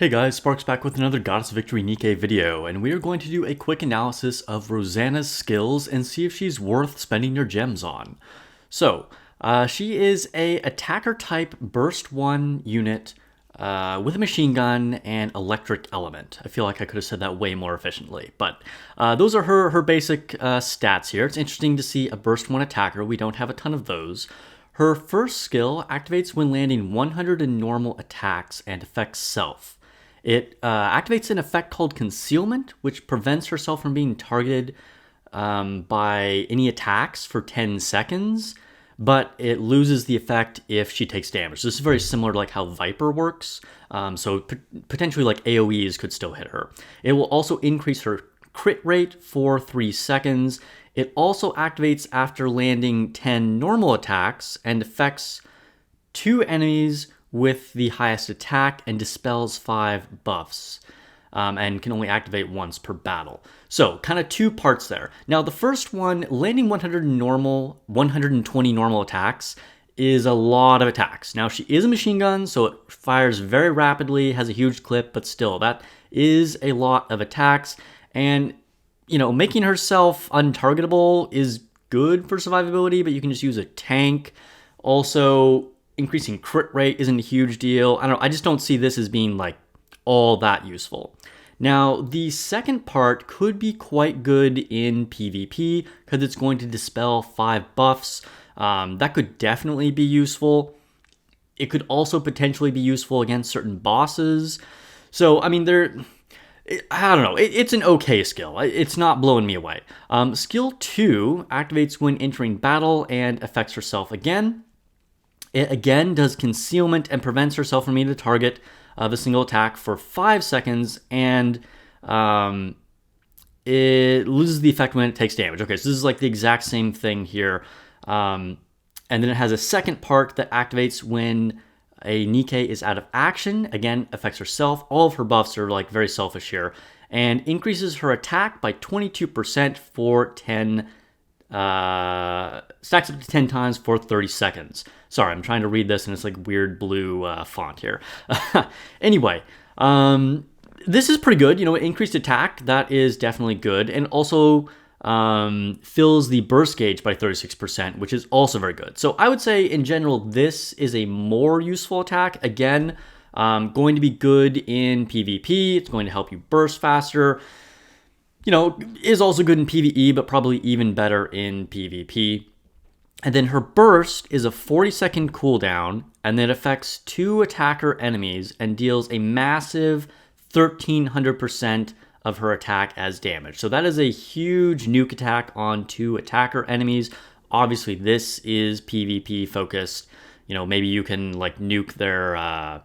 Hey guys, Sparks back with another Goddess Victory Nikke video, and we are going to do a quick analysis of Rosanna's skills and see if she's worth spending your gems on. So, she is a attacker type burst 1 unit with a machine gun and electric element. I feel like I could have said that way more efficiently, but those are her basic stats here. It's interesting to see a burst 1 attacker. We don't have a ton of those. Her first skill activates when landing 100 in normal attacks and affects self. It activates an effect called Concealment, which prevents herself from being targeted by any attacks for 10 seconds, but it loses the effect if she takes damage. This is very similar to like how Viper works, so potentially like AoEs could still hit her. It will also increase her crit rate for 3 seconds. It also activates after landing 10 normal attacks and affects 2 enemies with the highest attack and dispels 5 buffs, and can only activate once per battle. So kind of 2 parts there. Now the first one, landing 120 normal attacks is a lot of attacks. Now she is a machine gun, so it fires very rapidly, has a huge clip, but still that is a lot of attacks. And you know, making herself untargetable is good for survivability, but you can just use a tank. Also, increasing crit rate isn't a huge deal. I don't know, I just don't see this as being like all that useful. Now, the second part could be quite good in PvP because it's going to dispel 5 buffs. That could definitely be useful. It could also potentially be useful against certain bosses. So, I mean, I don't know, it's an okay skill. It's not blowing me away. Skill 2 activates when entering battle and affects herself again. It again does Concealment and prevents herself from being a target of a single attack for 5 seconds, and it loses the effect when it takes damage. Okay, so this is like the exact same thing here. And then it has a second part that activates when a Nikke is out of action. Again, affects herself. All of her buffs are like very selfish here. And increases her attack by 22% for 10 stacks up to 10 times for 30 seconds. Sorry, I'm trying to read this and it's like weird blue font here. Anyway, this is pretty good. You know, increased attack, that is definitely good. And also fills the burst gauge by 36%, which is also very good. So I would say in general, this is a more useful attack. Again, going to be good in PvP. It's going to help you burst faster. You know, is also good in PvE, but probably even better in PvP. And then her burst is a 40-second cooldown, and then affects 2 attacker enemies and deals a massive 1,300% of her attack as damage. So that is a huge nuke attack on 2 attacker enemies. Obviously, this is PvP focused. You know, maybe you can like nuke their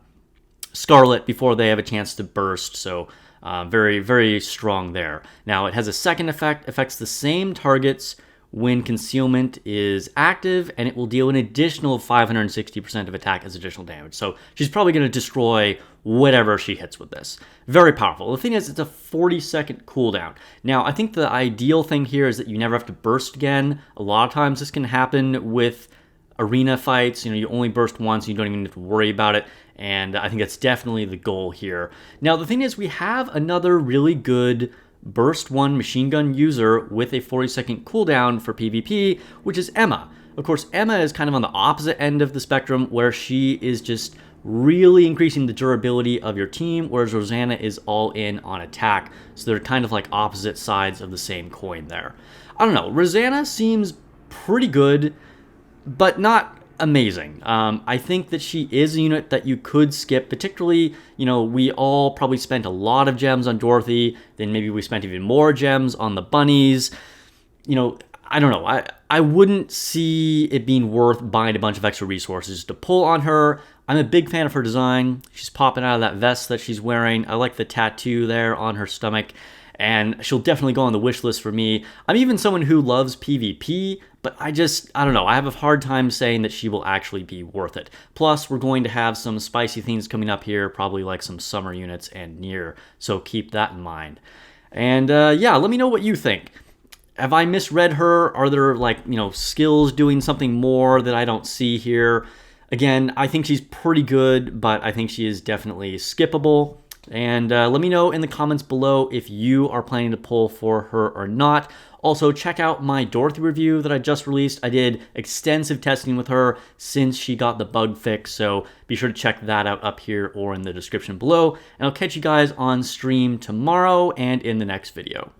Scarlet before they have a chance to burst. So very, very strong there. Now, it has a second effect, affects the same targets when Concealment is active, and it will deal an additional 560% of attack as additional damage. So she's probably going to destroy whatever she hits with this. Very powerful. The thing is, it's a 40-second cooldown. Now, I think the ideal thing here is that you never have to burst again. A lot of times this can happen with arena fights. You know, you only burst once, you don't even have to worry about it. And I think that's definitely the goal here. Now, the thing is, we have another really good burst 1 machine gun user with a 40-second cooldown for PvP, which is Emma. Of course, Emma is kind of on the opposite end of the spectrum, where she is just really increasing the durability of your team, whereas Rosanna is all in on attack. So they're kind of like opposite sides of the same coin there. I don't know, Rosanna seems pretty good, but not amazing. I think that she is a unit that you could skip, particularly, you know, we all probably spent a lot of gems on Dorothy, then maybe we spent even more gems on the bunnies. You know, I don't know. I wouldn't see it being worth buying a bunch of extra resources to pull on her. I'm a big fan of her design. She's popping out of that vest that she's wearing. I like the tattoo there on her stomach, and she'll definitely go on the wish list for me. I'm even someone who loves PvP, but I don't know. I have a hard time saying that she will actually be worth it. Plus, we're going to have some spicy things coming up here, probably like some summer units and near, so keep that in mind. And yeah, let me know what you think. Have I misread her? Are there like, you know, skills doing something more that I don't see here? Again, I think she's pretty good, but I think she is definitely skippable. And let me know in the comments below if you are planning to pull for her or not. Also, check out my Dorothy review that I just released. I did extensive testing with her since she got the bug fix, so be sure to check that out up here or in the description below. And I'll catch you guys on stream tomorrow and in the next video.